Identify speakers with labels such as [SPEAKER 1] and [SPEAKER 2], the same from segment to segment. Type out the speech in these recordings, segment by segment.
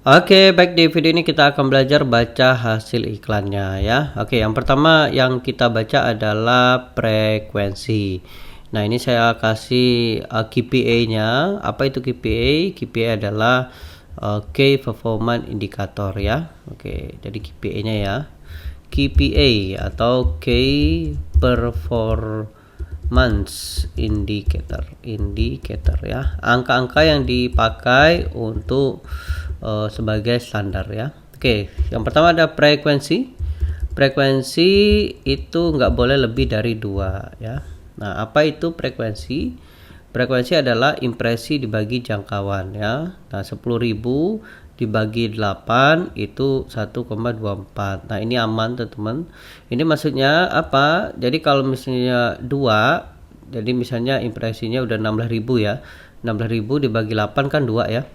[SPEAKER 1] Oke, baik, di video ini kita akan belajar baca hasil iklannya ya. Oke, yang pertama yang kita baca adalah frekuensi. Nah, ini saya kasih KPI-nya. Apa itu KPI? KPI adalah Key Performance Indicator ya. Oke, jadi KPI-nya ya. KPI atau Key Performance Indicator ya. Angka-angka yang dipakai untuk sebagai standar ya. Oke, yang pertama ada frekuensi. Frekuensi itu nggak boleh lebih dari 2 ya. Nah, apa itu frekuensi? Frekuensi adalah impresi dibagi jangkauan ya. Nah, 10.000 dibagi 8 itu 1,24. Nah, ini aman teman-teman. Ini maksudnya apa? Jadi kalau misalnya 2, jadi misalnya impresinya udah 16.000 ya. 16.000 dibagi 8 kan 2 ya.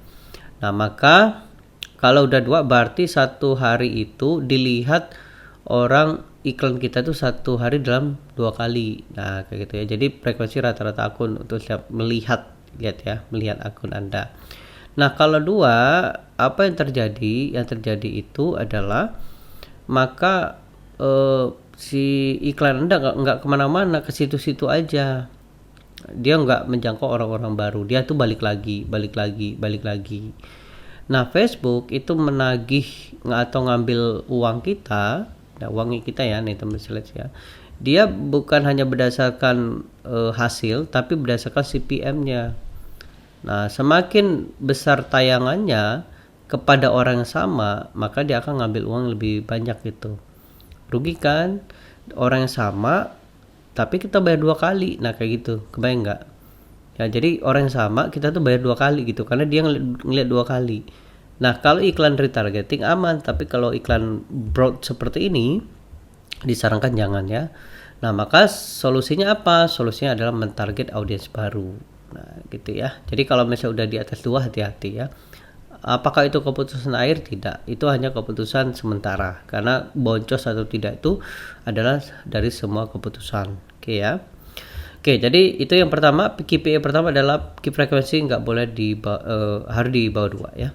[SPEAKER 1] Nah, maka kalau udah 2 berarti satu hari itu dilihat orang iklan kita tuh satu hari dalam 2 kali. Nah, kayak gitu ya. Jadi frekuensi rata-rata akun untuk setiap melihat, lihat ya, melihat akun Anda. Nah, kalau 2, apa yang terjadi? Yang terjadi itu adalah maka si iklan Anda nggak kemana-mana, ke situ-situ aja. Dia nggak menjangkau orang-orang baru, dia tuh balik lagi. Nah, Facebook itu menagih atau ngambil uang kita, nah uangnya kita ya nih teman select ya, dia bukan hanya berdasarkan hasil tapi berdasarkan CPM-nya. Nah, semakin besar tayangannya kepada orang yang sama, maka dia akan ngambil uang lebih banyak gitu. Rugi kan? Orang yang sama tapi kita bayar 2 kali. Nah, kayak gitu, kebayang nggak? Ya, jadi orang yang sama kita tuh bayar 2 kali gitu karena dia ngeliat 2 kali. Nah, kalau iklan retargeting aman, tapi kalau iklan broad seperti ini disarankan jangan ya. Nah, maka solusinya apa? Solusinya adalah mentarget audiens baru. Nah, gitu ya. Jadi kalau misalnya udah di atas 2, hati-hati ya. Apakah itu keputusan akhir? Tidak. Itu hanya keputusan sementara. Karena boncos atau tidak itu adalah dari semua keputusan. Oke ya. Oke, jadi itu yang pertama. KPI pertama adalah key frekuensi nggak boleh harus di bawah 2 ya.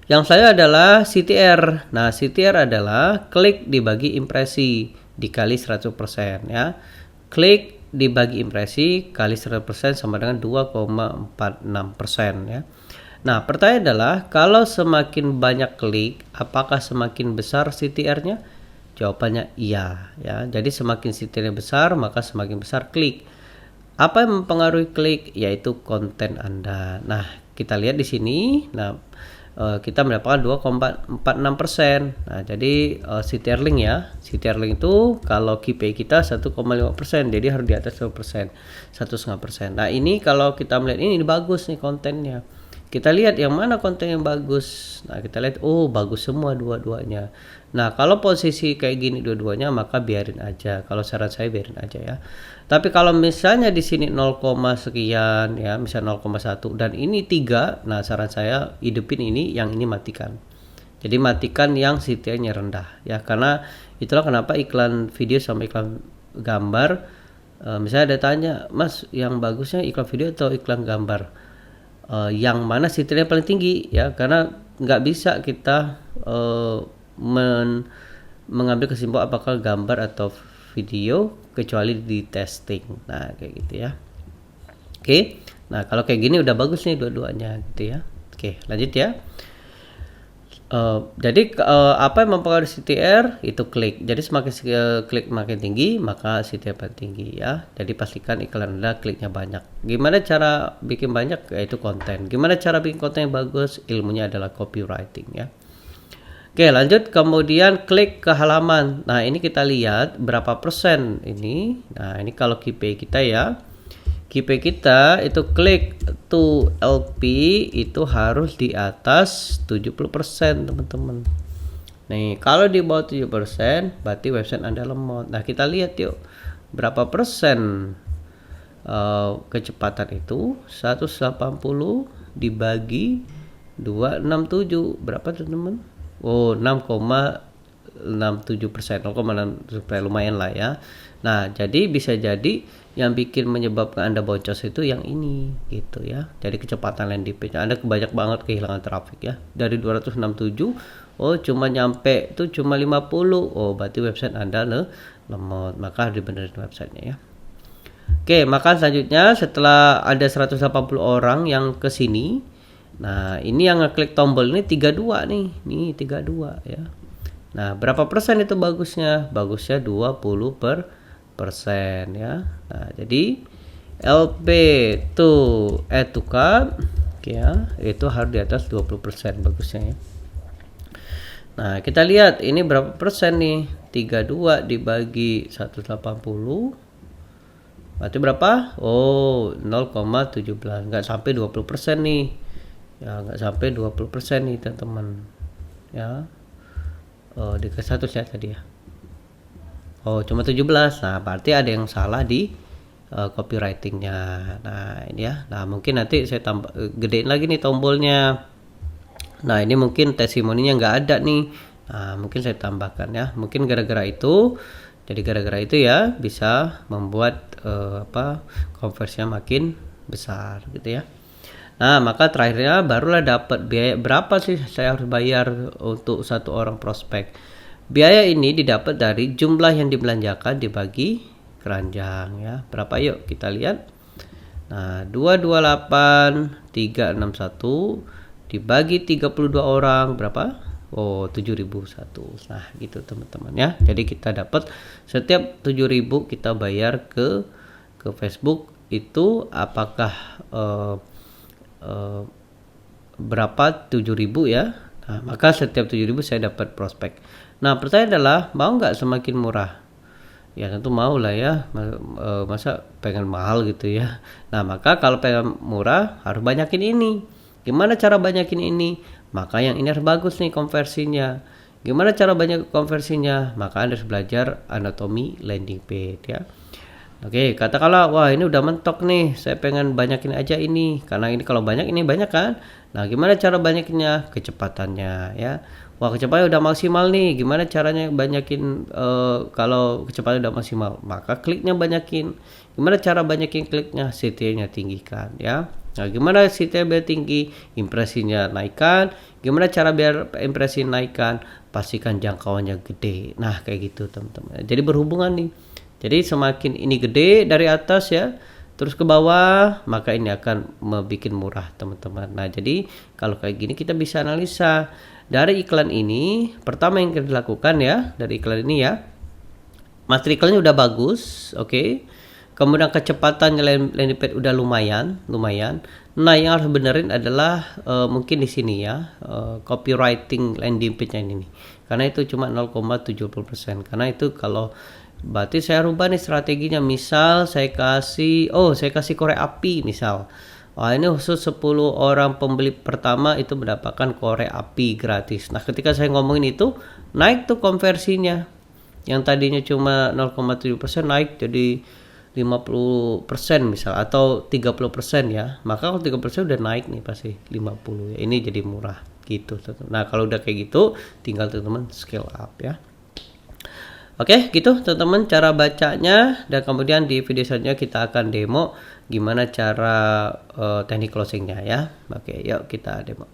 [SPEAKER 1] Yang saya adalah CTR. Nah, CTR adalah klik dibagi impresi dikali 100% ya. Klik dibagi impresi kali 100% sama dengan 2,46% ya. Nah, pertanyaan adalah kalau semakin banyak klik, apakah semakin besar CTR-nya? Jawabannya iya ya. Jadi semakin CTR-nya besar, maka semakin besar klik. Apa yang mempengaruhi klik? Yaitu konten Anda. Nah, kita lihat di sini. Nah, kita mendapatkan 2,46%. Nah, jadi CTR link ya. CTR link itu kalau KPI kita 1,5%, jadi harus di atas 2%, 1,5%. Nah, ini kalau kita melihat ini bagus nih kontennya. Kita lihat yang mana konten yang bagus. Nah, kita lihat bagus semua dua-duanya. Nah, kalau posisi kayak gini dua-duanya maka biarin aja. Kalau saran saya biarin aja ya. Tapi kalau misalnya di sini 0, sekian ya, misalnya 0,1 dan ini 3, nah saran saya hidupin ini, yang ini matikan. Jadi matikan yang CTR-nya rendah ya, karena itulah kenapa iklan video sama iklan gambar misalnya ada tanya, "Mas, yang bagusnya iklan video atau iklan gambar?" Yang mana CTR-nya paling tinggi ya, karena nggak bisa kita mengambil kesimpulan apakah gambar atau video kecuali di testing. Nah, kayak gitu ya. Oke. Nah, kalau kayak gini udah bagus nih dua-duanya gitu ya. Oke, lanjut ya. Jadi apa yang mempengaruhi CTR? Itu klik. Jadi semakin klik makin tinggi, maka CTR paling tinggi ya. Jadi pastikan iklan Anda kliknya banyak. Gimana cara bikin banyak? Yaitu konten. Gimana cara bikin konten yang bagus? Ilmunya adalah copywriting ya. Oke, lanjut. Kemudian klik ke halaman. Nah, ini kita lihat berapa persen ini. Nah, ini kalau KPI kita ya. KPI kita itu klik to LP itu harus di atas 70% teman-teman. Nih, kalau di bawah 7% berarti website Anda lemot. Nah, kita lihat yuk berapa persen kecepatan itu. 180 dibagi 267 berapa teman-teman? 6,5 0,67%, 0,6 lumayan lah ya. Nah, jadi bisa jadi yang bikin menyebabkan Anda boncos itu yang ini gitu ya. Jadi kecepatan landing page Anda banyak banget kehilangan traffic ya. Dari 267, oh cuma nyampe tuh cuma 50. Oh, berarti website Anda lemot, maka harus dibenerin websitenya ya. Oke, maka selanjutnya setelah ada 180 orang yang ke sini, nah ini yang ngeklik tombol ini 32 nih. Nih 32 ya. Nah, berapa persen itu bagusnya? Bagusnya 20% ya. Nah, jadi LP to add to cart ya, itu harus di atas 20% bagusnya ya. Nah, kita lihat ini berapa persen nih? 32 dibagi 180. Berarti berapa? Oh, 0,17. Nggak sampai 20% nih. Ya, nggak sampai 20% nih, teman-teman. Ya. Oh, dikasih satu saya tadi ya. Oh, cuma 17. Nah, berarti ada yang salah di copywritingnya. Nah, ini ya. Nah, mungkin nanti saya tambah gedein lagi nih tombolnya. Nah, ini mungkin testimoninya nggak ada nih. Nah, mungkin saya tambahkan ya. Mungkin gara-gara itu. Jadi gara-gara itu ya bisa membuat konversinya makin besar gitu ya. Nah, maka terakhirnya barulah dapat biaya berapa sih saya harus bayar untuk satu orang prospek. Biaya ini didapat dari jumlah yang dibelanjakan dibagi keranjang ya. Berapa yuk kita lihat. Nah, 228.361 dibagi 32 orang berapa? Oh, 7.001. Nah, gitu teman-teman ya. Jadi kita dapat setiap 7.000 kita bayar ke Facebook itu apakah berapa 7.000 ya. Nah, maka setiap 7.000 saya dapat prospek. Nah, pertanyaan adalah mau nggak semakin murah? Ya tentu mau lah ya. Masa pengen mahal gitu ya. Nah, maka kalau pengen murah harus banyakin ini. Gimana cara banyakin ini? Maka yang ini harus bagus nih konversinya. Gimana cara banyak konversinya? Maka Anda harus belajar anatomi landing page ya. Oke, katakanlah wah ini udah mentok nih, saya pengen banyakin aja ini. Karena ini kalau banyak ini banyak kan. Nah, gimana cara banyakinnya? Kecepatannya ya. Wah, kecepatannya udah maksimal nih. Gimana caranya banyakin kalau kecepatannya udah maksimal? Maka kliknya banyakin. Gimana cara banyakin kliknya? CTA-nya tinggikan ya. Nah, gimana CTA biar tinggi? Impresinya naikkan. Gimana cara biar impresi naikkan? Pastikan jangkauannya gede. Nah, kayak gitu teman-teman. Jadi berhubungan nih. Jadi semakin ini gede dari atas ya, terus ke bawah, maka ini akan membuat murah teman-teman. Nah, jadi kalau kayak gini kita bisa analisa dari iklan ini. Pertama yang kita lakukan ya, dari iklan ini ya, materi iklannya udah bagus, oke. Kemudian kecepatannya landing page udah lumayan. Nah, yang harus benerin adalah mungkin di sini ya, copywriting landing page-nya ini. Karena itu cuma 0,70%. Karena itu kalau berarti saya rubah nih strateginya. Misal saya kasih korek api misal. Wah, ini khusus 10 orang pembeli pertama itu mendapatkan korek api gratis. Nah, ketika saya ngomongin itu, naik tuh konversinya. Yang tadinya cuma 0,7% naik jadi 50% misal atau 30% ya. Maka kalau 30% udah naik nih pasti 50 ya. Ini jadi murah gitu. Nah, kalau udah kayak gitu tinggal teman-teman scale up ya. Oke, gitu teman-teman cara bacanya, dan kemudian di video selanjutnya kita akan demo gimana cara teknik closingnya ya. Oke, yuk kita demo.